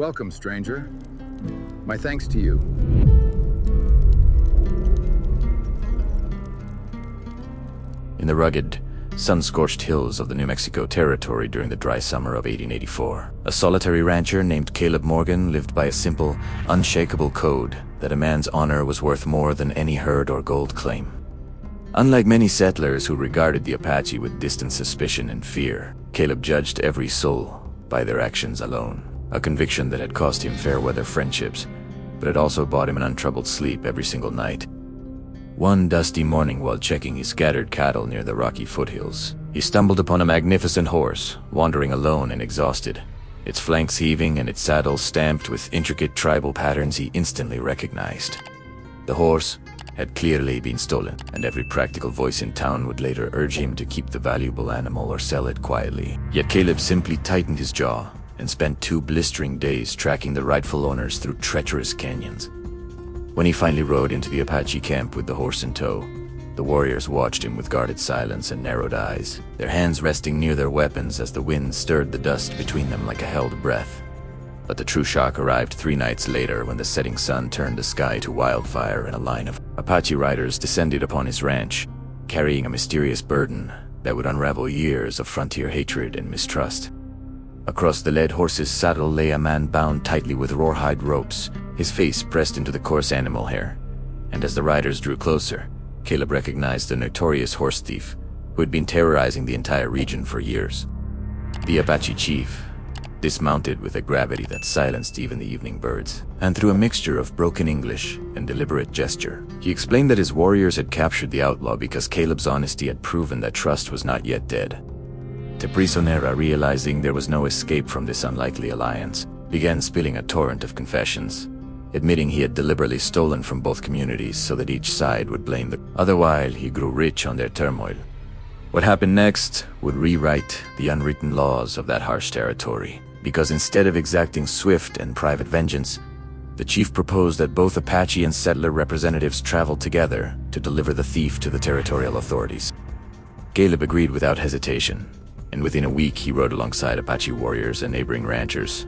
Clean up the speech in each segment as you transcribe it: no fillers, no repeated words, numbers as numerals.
Welcome, stranger. My thanks to you. In the rugged, sun-scorched hills of the New Mexico Territory during the dry summer of 1884, a solitary rancher named Caleb Morgan lived by a simple, unshakable code that a man's honor was worth more than any herd or gold claim. Unlike many settlers who regarded the Apache with distant suspicion and fear, Caleb judged every soul by their actions alone, a conviction that had cost him fair-weather friendships, but had also bought him an untroubled sleep every single night. One dusty morning, while checking his scattered cattle near the rocky foothills, he stumbled upon a magnificent horse, wandering alone and exhausted. Its flanks heaving and its saddle stamped with intricate tribal patterns he instantly recognized. The horse had clearly been stolen, and every practical voice in town would later urge him to keep the valuable animal or sell it quietly. Yet Caleb simply tightened his jaw and spent 2 blistering days tracking the rightful owners through treacherous canyons. When he finally rode into the Apache camp with the horse in tow, the warriors watched him with guarded silence and narrowed eyes, their hands resting near their weapons as the wind stirred the dust between them like a held breath. But the true shock arrived 3 nights later when the setting sun turned the sky to wildfire and a line of Apache riders descended upon his ranch, carrying a mysterious burden that would unravel years of frontier hatred and mistrust. Across the led horse's saddle lay a man bound tightly with rawhide ropes, his face pressed into the coarse animal hair. And as the riders drew closer, Caleb recognized the notorious horse thief who had been terrorizing the entire region for years. The Apache chief, dismounted with a gravity that silenced even the evening birds, and through a mixture of broken English and deliberate gesture, he explained that his warriors had captured the outlaw because Caleb's honesty had proven that trust was not yet dead. The Prisonera, realizing there was no escape from this unlikely alliance, began spilling a torrent of confessions, admitting he had deliberately stolen from both communities so that each side would blame the other while he grew rich on their turmoil. What happened next would rewrite the unwritten laws of that harsh territory, because instead of exacting swift and private vengeance, the chief proposed that both Apache and settler representatives travel together to deliver the thief to the territorial authorities. Caleb agreed without hesitation, and within a week he rode alongside Apache warriors and neighboring ranchers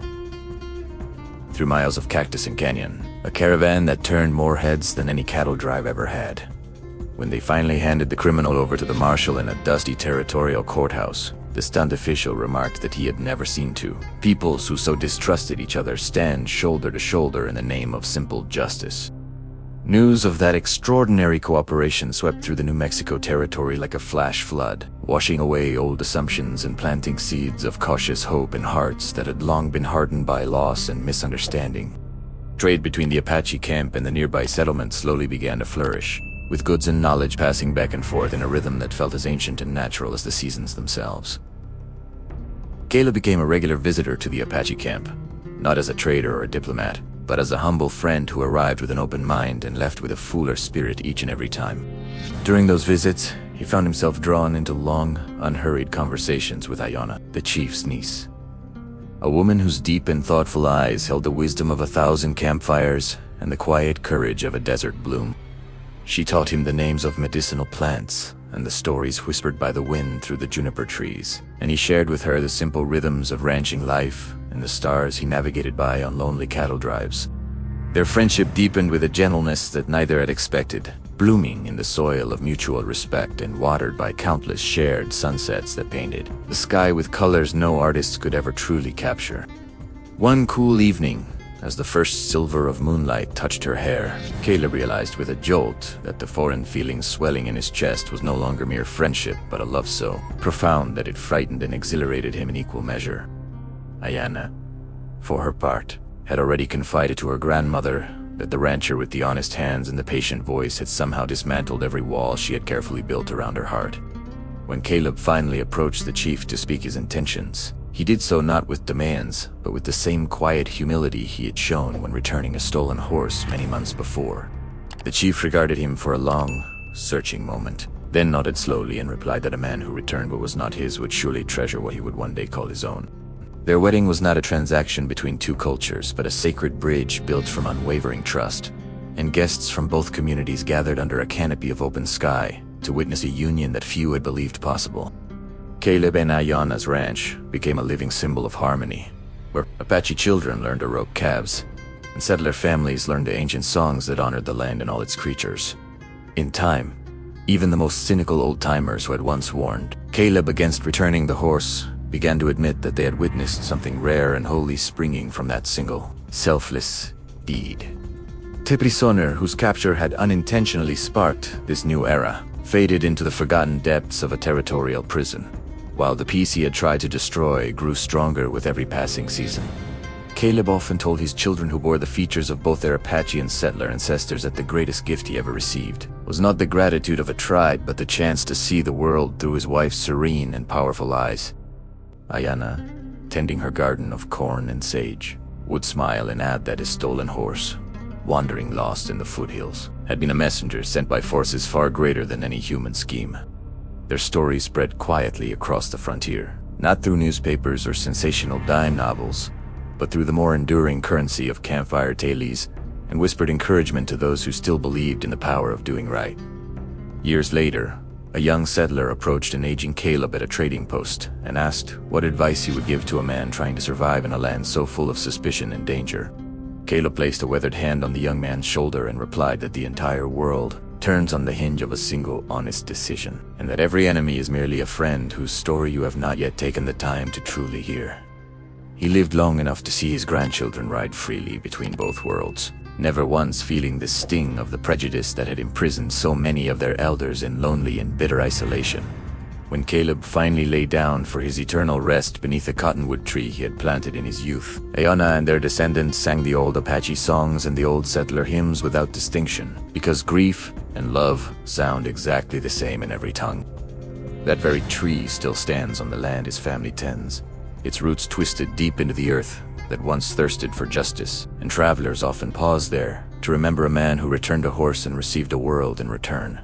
through miles of cactus and canyon, a caravan that turned more heads than any cattle drive ever had. When they finally handed the criminal over to the marshal in a dusty territorial courthouse, the stunned official remarked that he had never seen two peoples who so distrusted each other stand shoulder to shoulder in the name of simple justice. News of that extraordinary cooperation swept through the New Mexico Territory like a flash flood, washing away old assumptions and planting seeds of cautious hope in hearts that had long been hardened by loss and misunderstanding. Trade between the Apache camp and the nearby settlement slowly began to flourish, with goods and knowledge passing back and forth in a rhythm that felt as ancient and natural as the seasons themselves. Caleb became a regular visitor to the Apache camp, not as a trader or a diplomat, but as a humble friend who arrived with an open mind and left with a fuller spirit each and every time. During those visits, he found himself drawn into long, unhurried conversations with Ayana, the chief's niece. A woman whose deep and thoughtful eyes held the wisdom of 1,000 campfires and the quiet courage of a desert bloom. She taught him the names of medicinal plants and the stories whispered by the wind through the juniper trees, and he shared with her the simple rhythms of ranching life and the stars he navigated by on lonely cattle drives. Their friendship deepened with a gentleness that neither had expected, blooming in the soil of mutual respect and watered by countless shared sunsets that painted the sky with colors no artist could ever truly capture. One cool evening, as the first silver of moonlight touched her hair, Caleb realized with a jolt that the foreign feeling swelling in his chest was no longer mere friendship, but a love so profound that it frightened and exhilarated him in equal measure. Ayana, for her part, had already confided to her grandmother that the rancher with the honest hands and the patient voice had somehow dismantled every wall she had carefully built around her heart. When Caleb finally approached the chief to speak his intentions, he did so not with demands, but with the same quiet humility he had shown when returning a stolen horse many months before. The chief regarded him for a long, searching moment, then nodded slowly and replied that a man who returned what was not his would surely treasure what he would one day call his own. Their wedding was not a transaction between two cultures, but a sacred bridge built from unwavering trust, and guests from both communities gathered under a canopy of open sky to witness a union that few had believed possible. Caleb and Ayana's ranch became a living symbol of harmony, where Apache children learned to rope calves, and settler families learned the ancient songs that honored the land and all its creatures. In time, even the most cynical old-timers who had once warned Caleb against returning the horse began to admit that they had witnessed something rare and holy springing from that single, selfless deed. Tiprisoner, whose capture had unintentionally sparked this new era, faded into the forgotten depths of a territorial prison, while the peace he had tried to destroy grew stronger with every passing season. Caleb often told his children who bore the features of both their Apache and settler ancestors that the greatest gift he ever received was not the gratitude of a tribe, but the chance to see the world through his wife's serene and powerful eyes. Ayana, tending her garden of corn and sage, would smile and add that his stolen horse, wandering lost in the foothills, had been a messenger sent by forces far greater than any human scheme. Their stories spread quietly across the frontier, not through newspapers or sensational dime novels, but through the more enduring currency of campfire tales and whispered encouragement to those who still believed in the power of doing right. Years later, a young settler approached an aging Caleb at a trading post and asked what advice he would give to a man trying to survive in a land so full of suspicion and danger. Caleb placed a weathered hand on the young man's shoulder and replied that the entire world turns on the hinge of a single honest decision, and that every enemy is merely a friend whose story you have not yet taken the time to truly hear. He lived long enough to see his grandchildren ride freely between both worlds, never once feeling the sting of the prejudice that had imprisoned so many of their elders in lonely and bitter isolation. When Caleb finally lay down for his eternal rest beneath the cottonwood tree he had planted in his youth, Ayana and their descendants sang the old Apache songs and the old settler hymns without distinction, because grief and love sound exactly the same in every tongue. That very tree still stands on the land his family tends, its roots twisted deep into the earth that once thirsted for justice, and travelers often pause there to remember a man who returned a horse and received a world in return.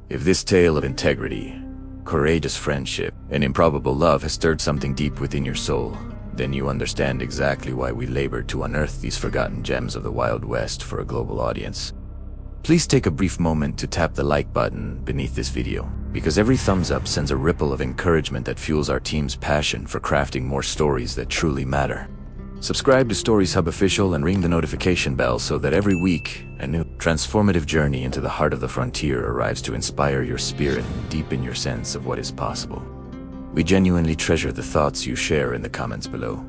If this tale of integrity, courageous friendship, and improbable love has stirred something deep within your soul, then you understand exactly why we labor to unearth these forgotten gems of the Wild West for a global audience. Please take a brief moment to tap the like button beneath this video, because every thumbs up sends a ripple of encouragement that fuels our team's passion for crafting more stories that truly matter. Subscribe to Stories Hub Official and ring the notification bell so that every week a new transformative journey into the heart of the frontier arrives to inspire your spirit and deepen your sense of what is possible. We genuinely treasure the thoughts you share in the comments below.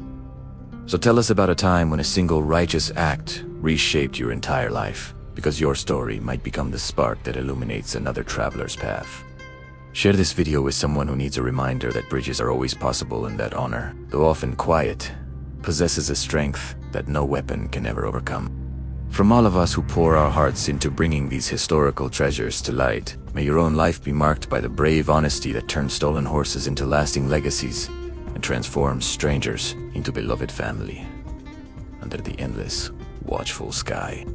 So tell us about a time when a single righteous act reshaped your entire life, because your story might become the spark that illuminates another traveler's path. Share this video with someone who needs a reminder that bridges are always possible and that honor, though often quiet, possesses a strength that no weapon can ever overcome. From all of us who pour our hearts into bringing these historical treasures to light, may your own life be marked by the brave honesty that turns stolen horses into lasting legacies and transforms strangers into beloved family under the endless, watchful sky.